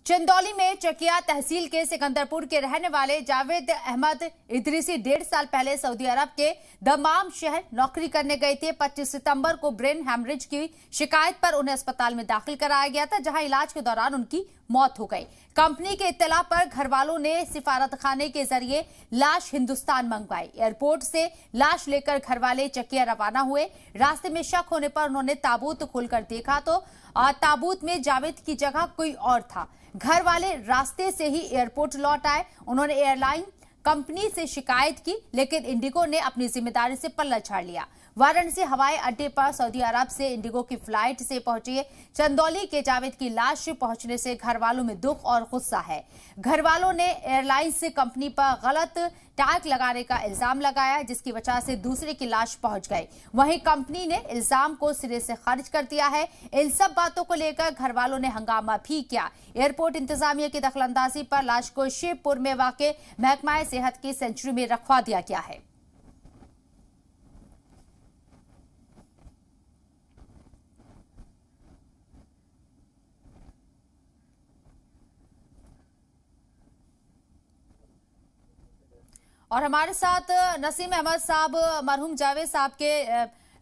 चंदौली में चकिया तहसील के सिकंदरपुर के रहने वाले जावेद अहमद इदरीसी 1.5 साल पहले सऊदी अरब के दमाम शहर नौकरी करने गए थे। 25 सितंबर को ब्रेन हैमरेज की शिकायत पर उन्हें अस्पताल में दाखिल कराया गया था, जहां इलाज के दौरान उनकी मौत हो गई। कंपनी के इत्तला पर घर वालों ने सिफारतखाने के जरिए लाश हिंदुस्तान मंगवाई। एयरपोर्ट से लाश लेकर घर वाले चकिया रवाना हुए। रास्ते में शक होने पर उन्होंने ताबूत खोलकर देखा तो ताबूत में जावेद की जगह कोई और था। घर वाले रास्ते से ही एयरपोर्ट लौट आए। उन्होंने एयरलाइन कंपनी से शिकायत की, लेकिन इंडिगो ने अपनी जिम्मेदारी से पल्ला झाड़ लिया। वाराणसी हवाई अड्डे पर सऊदी अरब से इंडिगो की फ्लाइट से पहुंचे चंदौली के जावेद की लाश पहुंचने से घर वालों में दुख और गुस्सा है। घर वालों ने एयरलाइंस कंपनी पर गलत टैग लगाने का इल्जाम लगाया, जिसकी वजह से दूसरे की लाश पहुंच गई। वहीं कंपनी ने इल्जाम को सिरे से खारिज कर दिया है। इन सब बातों को लेकर घर वालों ने हंगामा भी किया। एयरपोर्ट इंतजामिया की दखलंदाजी पर लाश को शिवपुर में वाक़ महकमा सेहत की सेंचुरी में रखवा दिया गया है। और हमारे साथ नसीम अहमद साहब मरहूम जावेद साहब के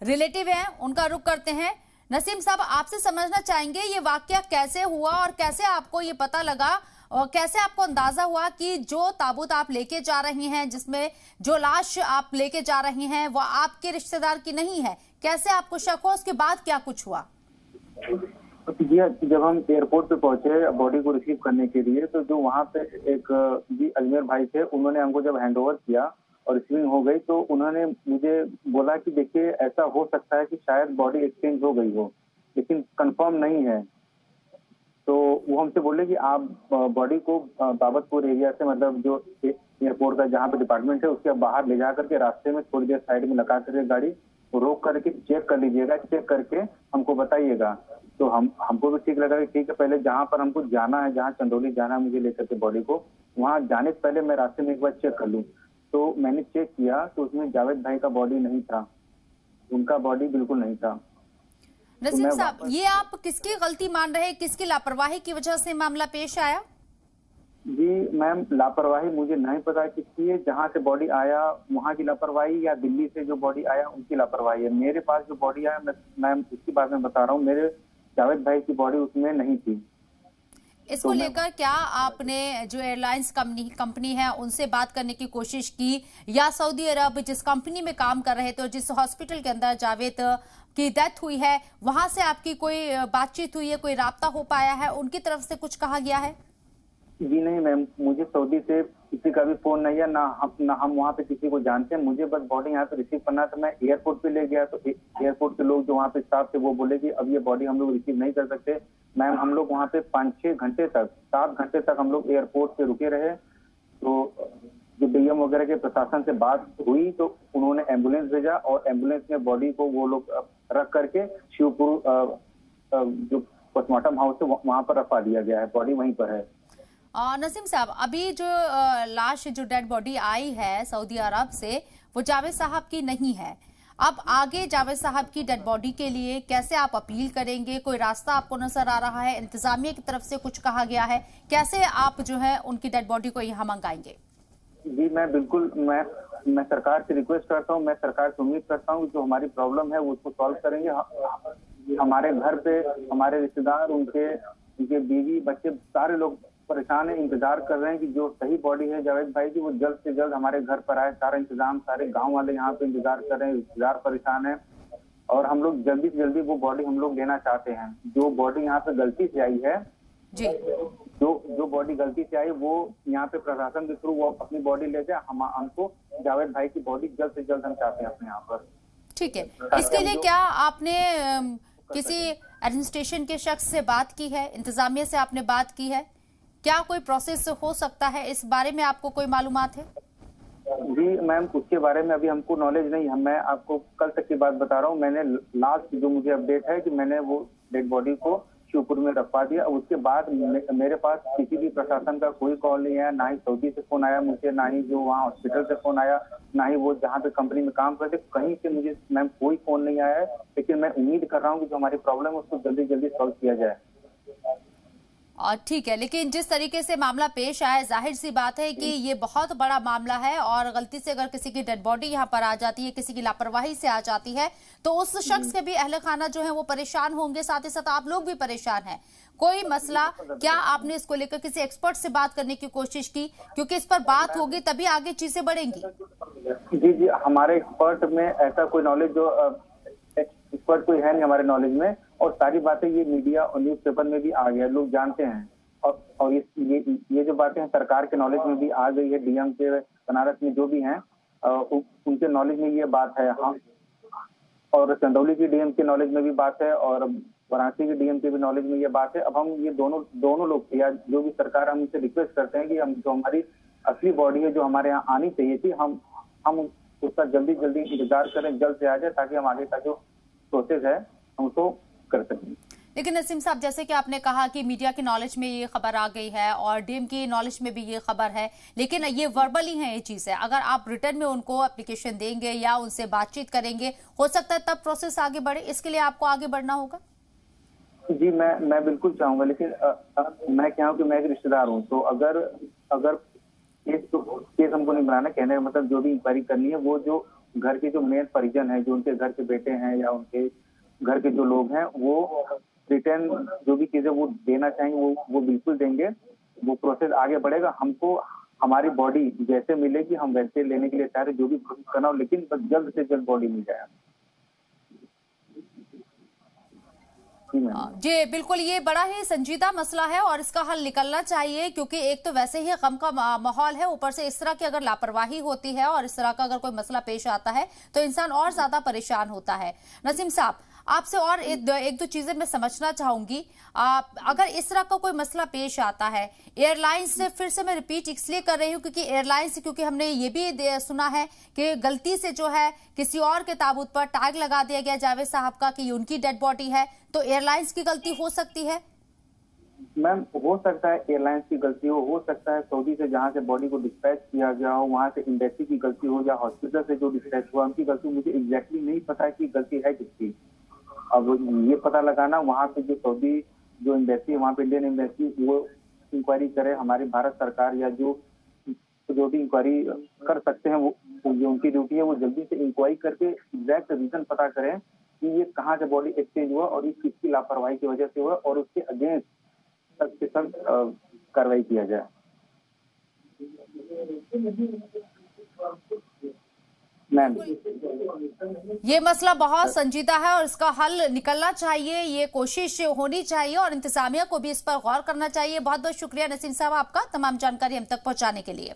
रिलेटिव हैं, उनका रुख करते हैं। नसीम साहब, आपसे समझना चाहेंगे ये वाकया कैसे हुआ और कैसे आपको ये पता लगा और कैसे आपको अंदाजा हुआ कि जो ताबूत आप लेके जा रही हैं, जिसमें जो लाश आप लेके जा रही हैं वो आपके रिश्तेदार की नहीं है, कैसे आपको शक हुआ? उसके बाद क्या कुछ हुआ? जी, जब हम एयरपोर्ट पे पहुंचे बॉडी को रिसीव करने के लिए, तो जो वहाँ पे एक जी अजमेर भाई थे, उन्होंने हमको जब हैंडओवर किया और रिसीविंग हो गई, तो उन्होंने मुझे बोला कि देखिए ऐसा हो सकता है कि शायद बॉडी एक्सचेंज हो गई हो, लेकिन कंफर्म नहीं है। तो वो हमसे बोले कि आप बॉडी को बाबतपुर एरिया से, मतलब जो एयरपोर्ट का जहाँ पे डिपार्टमेंट है उसके बाहर ले जा करके रास्ते में थोड़ी देर साइड में लगा करके गाड़ी रोक करके चेक कर लीजिएगा, चेक करके हमको बताइएगा। तो हमको भी ठीक लगा कि ठीक है, पहले जहाँ पर हमको जाना है, जहाँ चंदौली जाना है मुझे लेकर के बॉडी को, वहाँ जाने से पहले मैं रास्ते में एक बार चेक कर लूँ। तो मैंने चेक किया तो उसमें जावेद भाई का बॉडी नहीं था, उनका बॉडी बिल्कुल नहीं था। नसीम साहब, ये आप किसकी गलती मान रहे हैं? किसकी लापरवाही की वजह से मामला पेश आया? जी मैम, लापरवाही मुझे नहीं पता किसकी है। जहाँ से बॉडी आया वहाँ की लापरवाही या दिल्ली से जो बॉडी आया उनकी लापरवाही है। मेरे पास जो बॉडी आया मैम उसकी बात मैं बता रहा हूँ, मेरे जावेद भाई की बॉडी उसमें नहीं थी। इसको लेकर क्या आपने जो एयरलाइंस कंपनी है उनसे बात करने की कोशिश की, या सऊदी अरब जिस कंपनी में काम कर रहे थे, जिस हॉस्पिटल के अंदर जावेद की डेथ हुई है, वहां से आपकी कोई बातचीत हुई है, कोई राब्ता हो पाया है, उनकी तरफ से कुछ कहा गया है? जी नहीं मैम, मुझे सऊदी से किसी का भी फोन नहीं है, ना हम वहाँ पे किसी को जानते हैं। मुझे बस बॉडी यहाँ पे रिसीव करना था। मैं एयरपोर्ट पे ले गया तो एयरपोर्ट के लोग जो वहाँ पे स्टाफ थे वो बोले कि अब ये बॉडी हम लोग रिसीव नहीं कर सकते। मैम, हम लोग वहाँ पे 5-6 घंटे तक, 7 घंटे तक हम लोग एयरपोर्ट पे रुके रहे। तो जो डीएम वगैरह के प्रशासन से बात हुई तो उन्होंने एम्बुलेंस भेजा और एम्बुलेंस में बॉडी को वो लोग रख करके शिवपुर जो पोस्टमार्टम हाउस है वहाँ पर रखवा दिया गया है। बॉडी वहीं पर है। नसीम साहब, अभी जो लाश, जो डेड बॉडी आई है सऊदी अरब से, वो जावेद साहब की नहीं है। अब आगे जावेद साहब की डेड बॉडी के लिए कैसे आप अपील करेंगे? कोई रास्ता आपको नजर आ रहा है? इंतजामिया की तरफ से कुछ कहा गया है? कैसे आप जो है उनकी डेड बॉडी को यहाँ मंगाएंगे? जी मैं बिल्कुल, मैं सरकार से रिक्वेस्ट करता हूँ, मैं सरकार से उम्मीद करता हूँ जो हमारी प्रॉब्लम है वो उसको सॉल्व करेंगे। हमारे घर पे हमारे रिश्तेदार, उनके बीवी बच्चे सारे लोग परेशान है, इंतजार कर रहे हैं कि जो सही बॉडी है जावेद भाई की वो जल्द से जल्द हमारे घर पर आए। सारा इंतजाम, सारे गांव वाले यहाँ पे इंतजार कर रहे हैं, रिश्तेदार परेशान है और हम लोग जल्दी से जल्दी वो बॉडी हम लोग लेना चाहते हैं। जो बॉडी यहाँ पे गलती से आई है जी, जो बॉडी गलती से आई वो यहाँ पे प्रशासन के थ्रू वो अपनी बॉडी ले जाए। हमको जावेद भाई की बॉडी जल्द से जल्द हम चाहते हैं अपने यहाँ पर। ठीक है, इसके लिए क्या आपने किसी एडमिनिस्ट्रेशन के शख्स से बात की है? इंतजामिया से आपने बात की है? क्या कोई प्रोसेस हो सकता है? इस बारे में आपको कोई मालूमात है? जी मैम, उसके बारे में अभी हमको नॉलेज नहीं है। मैं आपको कल तक की बात बता रहा हूँ। मैंने लास्ट जो मुझे अपडेट है कि मैंने वो डेड बॉडी को शिवपुर में रखवा दिया। उसके बाद मेरे पास किसी भी प्रशासन का कोई कॉल नहीं आया, ना ही सऊदी से फोन आया मुझे, ना ही जो वहाँ हॉस्पिटल से फोन आया, ना ही वो जहाँ पे कंपनी में काम करते कहीं से मुझे मैम कोई फोन नहीं आया है। लेकिन मैं उम्मीद कर रहा हूँ कि जो हमारी प्रॉब्लम है उसको जल्दी जल्दी सॉल्व किया जाए। और ठीक है, लेकिन जिस तरीके से मामला पेश आया, जाहिर सी बात है कि ये बहुत बड़ा मामला है और गलती से अगर किसी की डेड बॉडी यहाँ पर आ जाती है, किसी की लापरवाही से आ जाती है, तो उस शख्स के भी अहले खाना जो है वो परेशान होंगे, साथ ही साथ आप लोग भी परेशान हैं। कोई मसला, क्या आपने इसको लेकर किसी एक्सपर्ट से बात करने की कोशिश की? क्योंकि इस पर बात होगी तभी आगे चीजें बढ़ेंगी। जी जी, हमारे एक्सपर्ट में ऐसा कोई नॉलेज जो एक्सपर्ट कोई है नहीं हमारे नॉलेज में, और सारी बातें ये मीडिया और न्यूज़पेपर में भी आ गया, लोग जानते हैं। और ये जो बातें हैं सरकार के नॉलेज में भी आ गई है, डीएम के बनारस में जो भी हैं उनके नॉलेज में ये बात है। हम और चंदौली की डीएम के नॉलेज में भी बात है और वाराणसी के डीएम के भी नॉलेज में ये बात है। अब हम ये दोनों लोग या जो भी सरकार, हम उनसे रिक्वेस्ट करते हैं कि हम जो हमारी असली बॉडी है जो हमारे यहाँ आनी चाहिए थी, हम उसका जल्दी इंतजार करें, जल्द से आ जाए, ताकि हम आगे का जो प्रोसेस है हम उसको कर सकें। लेकिन नसीम साहब, जैसे कि आपने कहा कि मीडिया के नॉलेज में ये खबर आ गई है और डीएम की नॉलेज में भी ये खबर है, लेकिन ये वर्बली है, ये चीज है। अगर आप रिटर्न में उनको एप्लीकेशन देंगे या उनसे बातचीत करेंगे, हो सकता है तब प्रोसेस आगे बढ़े। इसके लिए आपको आगे बढ़ना होगा। जी, मैं बिल्कुल चाहूंगा, लेकिन मैं क्या हूँ कि मैं एक रिश्तेदार हूँ, तो अगर केस हमको नहीं बनाना, कहने का मतलब जो भी इंक्वायरी करनी है वो जो घर के जो मेन परिजन है, जो उनके घर के बेटे हैं या उनके घर के जो लोग हैं, वो रिटर्न जो भी चीजें वो देना चाहेंगे वो बिल्कुल देंगे। वो प्रोसेस आगे बढ़ेगा। हमको हमारी बॉडी जैसे मिलेगी हम वैसे लेने के लिए तैयार है, जो भी प्रोसेस करना हो, लेकिन बस जल्द से जल्द बॉडी मिल जाए। जी बिल्कुल, ये बड़ा ही संजीदा मसला है और इसका हल निकलना चाहिए, क्योंकि एक तो वैसे ही गम का माहौल है, ऊपर से इस तरह की अगर लापरवाही होती है और इस तरह का अगर कोई मसला पेश आता है तो इंसान और ज्यादा परेशान होता है। नसीम साहब, आपसे और एक दो चीजें मैं समझना चाहूंगी। अगर इस तरह का कोई मसला पेश आता है, एयरलाइंस से, फिर से मैं रिपीट इसलिए कर रही हूँ क्योंकि एयरलाइंस, क्योंकि हमने ये भी सुना है कि गलती से जो है किसी और के ताबूत पर टैग लगा दिया गया जावेद साहब का कि उनकी डेड बॉडी है, तो एयरलाइंस की गलती हो सकती है? मैम, हो सकता है एयरलाइंस की गलती हो सकता है सऊदी से जहां से बॉडी को डिस्पैच किया गया हो वहां से एम्बेसी की गलती हो, या हॉस्पिटल से जो डिस्पैच हुआ उनकी गलती। मुझे एग्जैक्टली नहीं पता कि गलती है किसकी। अब ये पता लगाना वहां पे जो सऊदी जो एम्बेसी है, वहां पे इंडियन एम्बेसी, वो इंक्वायरी करे। हमारी भारत सरकार या जो भी इंक्वायरी कर सकते हैं, वो जो उनकी ड्यूटी है, वो जल्दी से इंक्वायरी करके एग्जैक्ट रीजन पता करें कि ये कहाँ से बॉडी एक्सचेंज हुआ और ये किसकी लापरवाही की वजह से हुआ, और उसके अगेंस्ट सख्त से सख्त कार्रवाई किया जाए। मैम, ये मसला बहुत संजीदा है और इसका हल निकलना चाहिए, ये कोशिश होनी चाहिए और इंतजामिया को भी इस पर गौर करना चाहिए। बहुत बहुत शुक्रिया नसीम साहब आपका तमाम जानकारी हम तक पहुंचाने के लिए।